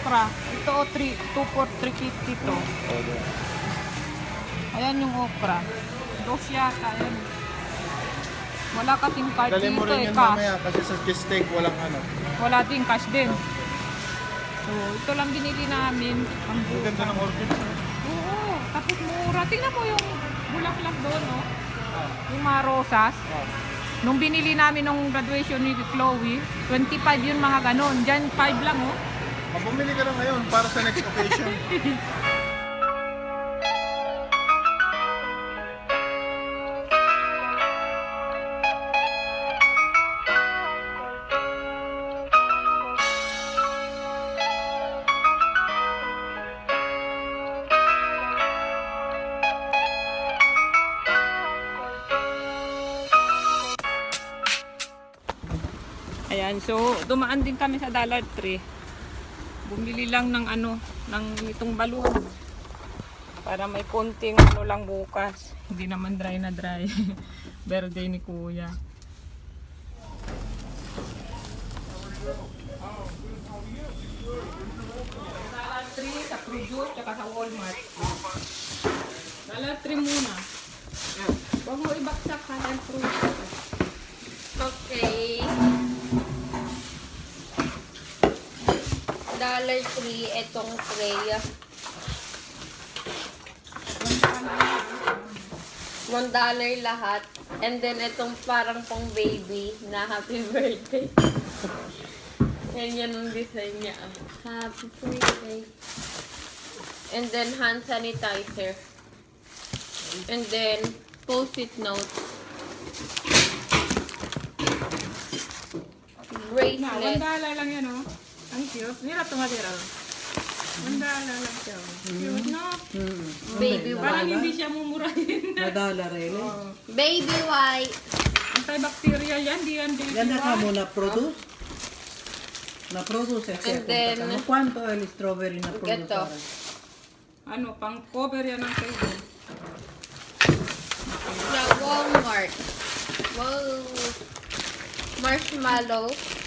okra. Ito o 2 for 350 to. Ayan yung okra. Dos yata. Ayan. Wala kasing card Dali mo dito rin eh, yun cash. mamaya kasi sa steak walang ano. Wala din, cash din. So, ito lang binili namin. Ang Ang ganda ng orchids. Oo, tapos mura. Tingnan mo yung bulaklak doon, no? Yung mga rosas. Nung binili namin nung graduation ni Chloe, 25 yun mga ganon. Diyan 5 lang, oh. Bumili ka na ngayon para sa next occasion. Ayan, so dumaan din kami sa Dollar Tree. Bumili lang ng ano, ng itong balon. Para may konting ano lang bukas. Hindi naman dry na dry. Birthday ni Kuya. Dollar Tree sa Produce tsaka sa Walmart. Dollar Tree muna. Huwag mo ibaksak ha ng Produce. Okay. Dollar Tree, etong tray. $1 lahat. And then, itong parang pang baby na happy birthday. Yan ang design niya. Happy birthday. And then, hand sanitizer. And then, post-it note. Bracelet. $1 lang yan, oh. Ang cute. Nila tumatira. $1 lang siya. Oh. Cute, no? Baby Parang wipe. hindi siya mumurahin. $1 really? Oh. Baby wipe. Antibacterial yan, di yan baby Ganda ka wipe. mo na-produce? Na-produce eh. And then, ¿Cuánto el strawberry na-produce? ito. Ano, pang cover yan ng table. Sa Walmart. Wow. Marshmallow.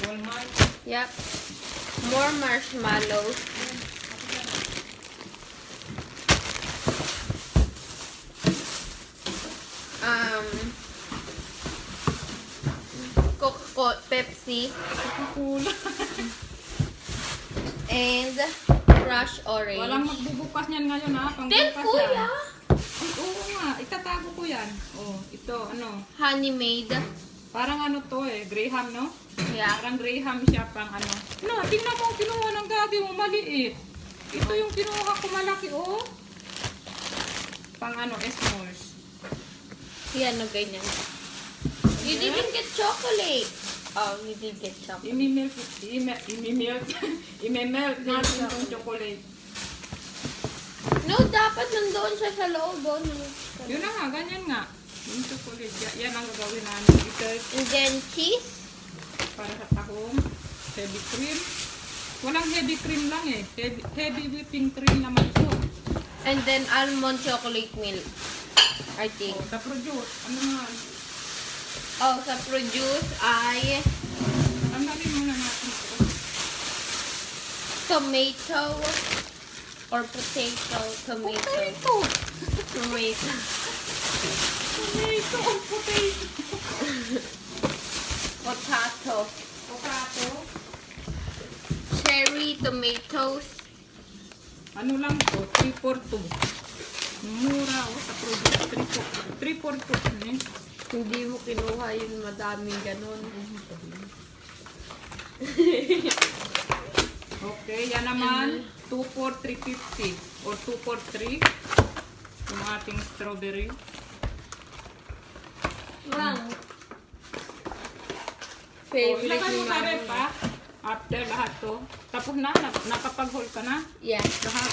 Walmart. Yep. More marshmallows. Coke, Pepsi, Coca-Cola. and Crush Orange. Walang magbubukas niyan ngayon, ha? Pang Then, bukas kuya, yan. Ay, oo nga. Itatago ko yan. Oh, ito, ano. honey made. Parang ano to eh. Graham, no? Yeah. Parang Graham siya pang ano. No, tingnan mo ang kinuha ng daddy mo, maliit. Ito yung kinuha ko malaki, oh. Pang ano, s'mores. Yan, no, ganyan. You didn't get chocolate. Oh, you did get chocolate. Imimelt natin itong chocolate. No, dapat nandoon siya sa loob. Oh, no. Yun na nga, ganyan nga. Yung chocolate, yan ang gagawin namin. Ito, And then cheese. para sa tahong. Heavy cream. Walang heavy cream lang eh. Heavy whipping cream naman ito. And then almond chocolate milk. I think. Oh, sa produce, ano nga. Oh, sa produce ay Tandalin muna natin ito. tomato or potato. Tomato. Ito! Tomato. Tomato or potato. Potato. Potato. Cherry tomatoes. Ano lang to? 3 for 2. Mura oh, sa produce. 3 for 2. Eh. Hindi mo kinuha yun, madaming ganun. Okay, yan naman. 2 for 350 or 2 for 3. Yung ating strawberry. Wow. Oh, Favorite ilagay mo ni sa Mama. rep ha. After lahat to. Tapos na, nakapag-haul ka na. Yeah. Lahat.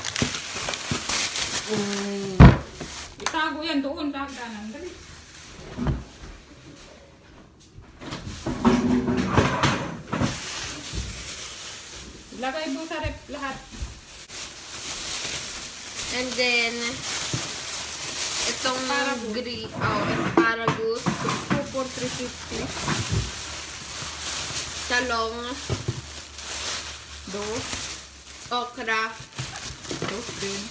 Itago yan doon, dagdanan. Dali. Lagay mo sa rep lahat. And then, itong Asparagus. asparagus, 2 for 350. talong, 2. okra, Toast din.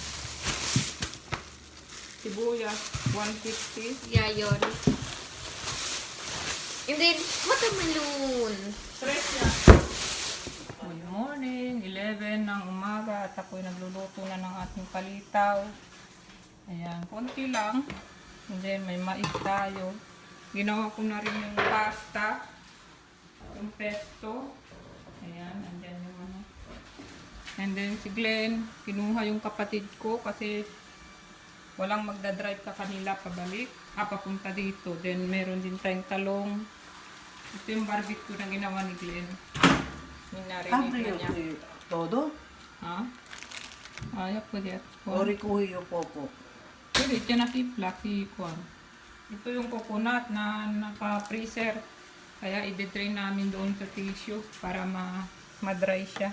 Sibuyas, 150. yeah, yun. And then, watermelon. Fresh yan. Good morning, 11 ng umaga at ako'y nagluluto na ng ating palitaw. Ayan, konti lang. And then may mais tayo. Ginawa ko na rin yung pasta. Yung pesto. Ayan, andyan yung ano. And then si Glenn, kinuha yung kapatid ko kasi walang magdadrive ka kanila pabalik. Papunta dito. Then meron din tayong talong. Ito yung barbecue na ginawa ni Glenn. Abre Minarinig na niya. todo? Ha? Ayaw po diyan. Ori kuhi yung popo. Pwede, dyan na si Black, si Kwan. Ito yung coconut na naka-freezer. Kaya i-drain namin doon sa tissue para ma-dry siya.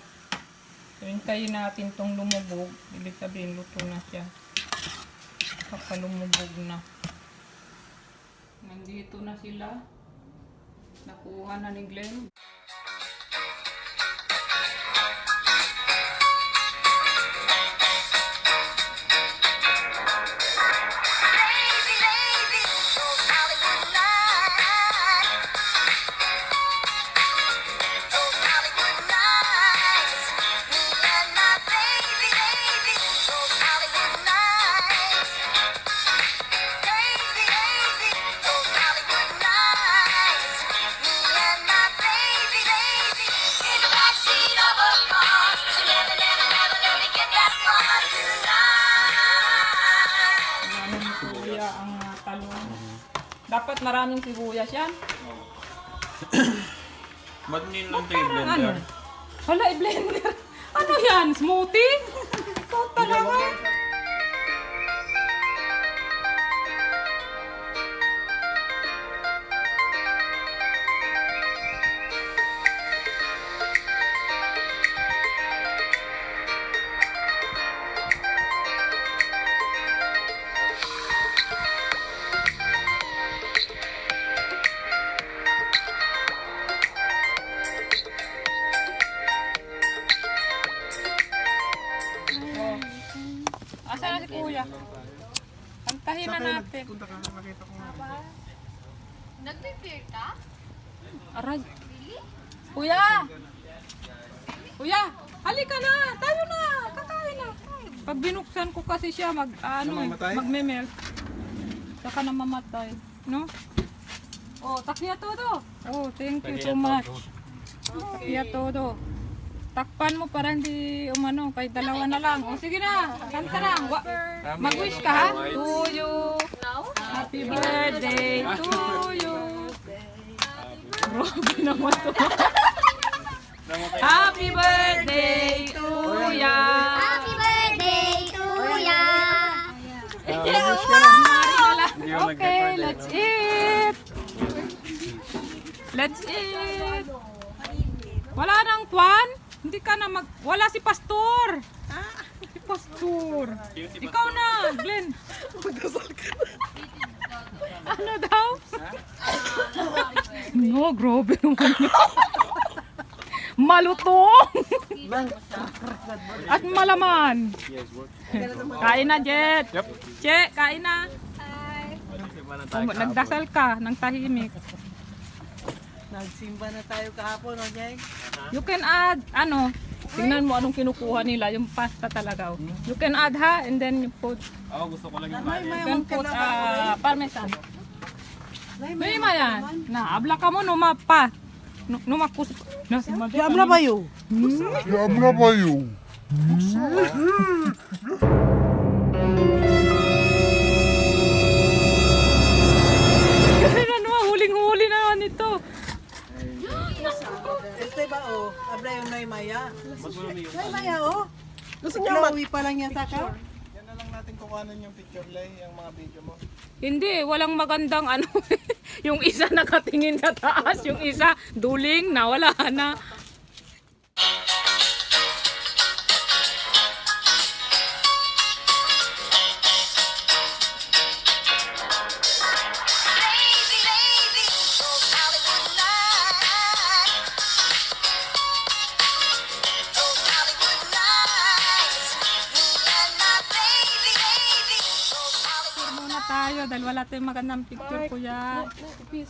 So, hintayin natin tong lumubog. Ibig sabihin, luto na siya. Kapalumubog na. Nandito na sila. Nakuha na ni Glenn. Maraming kuya ang talong. Dapat maraming sibuyas yan. Ba't hindi lang tayo Parang blender? ano? Wala, i-blender. Ano yan? Smoothie? Ito talaga. Oh. Asa na si kuya? Kantahin na natin. Punta ka, nakita ko. Nag-prepare ka? Aray. Kuya! Kuya! Halika na! Tayo na! Kakain na! Pag binuksan ko kasi siya Namamatay? magme-melt. Saka namamatay. No? Oh, takya todo. Oh, thank you so much. Takya todo. Takpan mo para hindi umano, kay dalawa na lang. O sige na, kanta na. Mag-wish ka ha? To you. Happy birthday to you. Grabe naman to. Happy birthday to ya. Happy birthday to ya. Okay, let's eat. Let's eat. Wala nang tuwan? Hindi ka na wala si Pastor. Si Pastor. Ikaw na, Glenn. Ano daw? No, grabe naman yun. Malutong. At malaman. Kain na, Jet. Che, kain na. Nagdasal ka ng tahimik. Nagsimba na tayo kahapon, no, Jeng? You can add, tingnan mo anong kinukuha nila, yung pasta talaga. Oh. You can add ha, and then you put, Ako gusto ko lang yung you can put parmesan. May yan. Na, abla ka mo, numapa. Numakus. No, Yamla ba yun? Ano, huling-huli na naman ito. Este ba, oh? Abla yung Naimaya. Naimaya, oh? Gusto niya mag... pa lang yan sa ka? Yan na lang natin kukuhanan yung picture lay, yung mga video mo. Hindi, walang magandang yung isa nakatingin sa taas, yung isa duling na, wala na. dahil wala tayong magandang picture, kuya.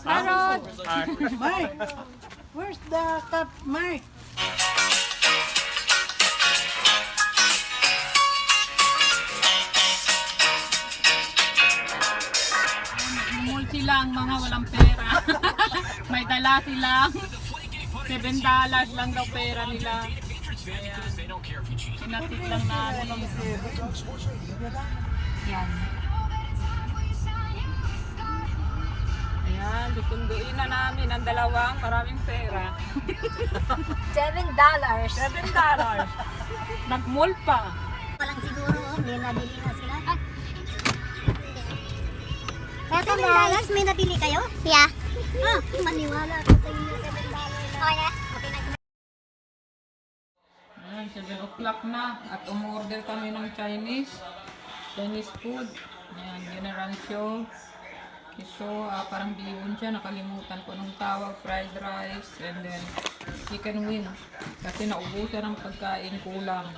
Parot! Mark, where's the cup, Mark? Mall silang mga walang pera. May dala silang. $7 lang daw pera nila. Ayan. Pinatik lang natin. Yan. Ayan, susunduin na namin ang dalawang maraming pera. $7. $7. Nag-mall pa. Walang siguro, may nabili na sila. Kaya $7, may nabili kayo? Yeah. Ah, maniwala ko sa inyo $7. Okay na? Okay na. Ayan, 7 o'clock na at umorder kami ng Chinese food. Ayan, General Show. So, parang bihon siya, nakalimutan ko nung tawag, fried rice, and then chicken wings. Kasi naubusan ng pagkain, kulang.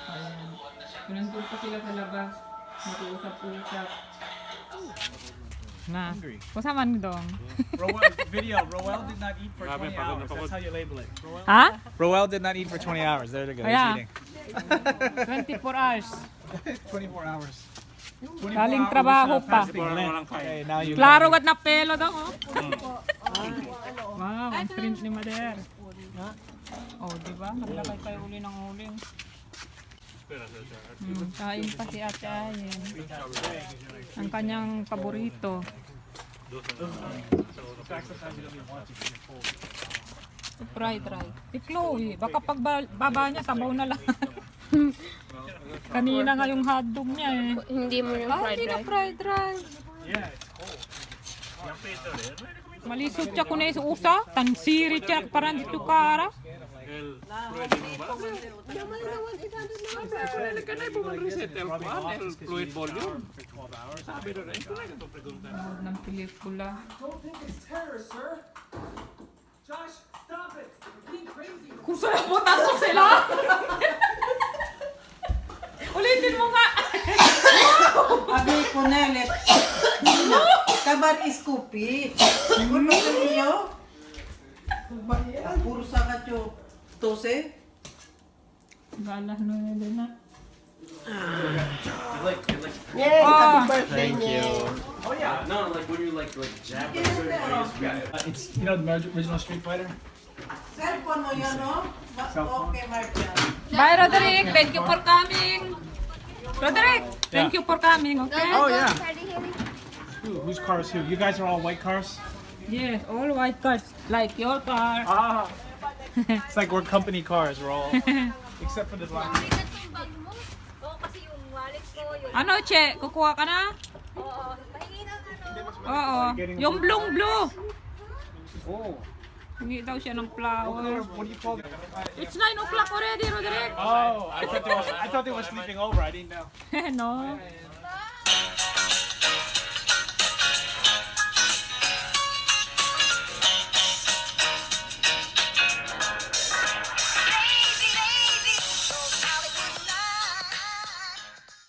Ayan. Nandun pa sila sa labas. Nag-uusap-usap. Na. Kusa man dong. Roel did not eat for 20 hours. That's how you label it. Ha? Roel did not eat for 20 hours. There you go. Kaya. He's eating. 24 hours. 24 hours. 24 Galing hours, trabaho pa. fasting Lent. Okay, now you Klaro gat na pelo daw, oh. Wow, ang print ni Mader. Oh, di ba? Naglakay tayo uli ng uling. Kain pa si Ate Ayen. Ang kanyang paborito. Fried rice. Si Chloe, baka pag baba niya, sabaw na lang. Kanina nga yung hotdog niya eh. Hindi mo yung fried Hindi na rice. fried rice. Malisod siya kung na yung usa. Tansiri siya parang dito kara. Manood ng pelikula. Kung saan mo tato sila? Ulitin mo nga. Abi ko na let. Kabar iskupi. Ano sa iyo? Puro sa kacho. Tose? Galah no yun na. Yay! Ah. Happy birthday niya. Oh yeah, no, like when you're like jabbing certain ways. It's the original Street Fighter. Cellphone mo yan, no? Okay, Mark yan. Bye, Roderick. Thank you for coming. Roderick, thank you for coming, okay? Oh yeah. Whose car is who? You guys are all white cars. Yes, all white cars, like your car. Ah. It's like we're company cars. We're all except for the black. Ano, Che? Kukuha ka na? Oo. Yung blue. Oh. Hingi daw siya ng flower. What do you call it? It's 9 o'clock already, Roderick. Oh, I thought they were sleeping over. I didn't know. No.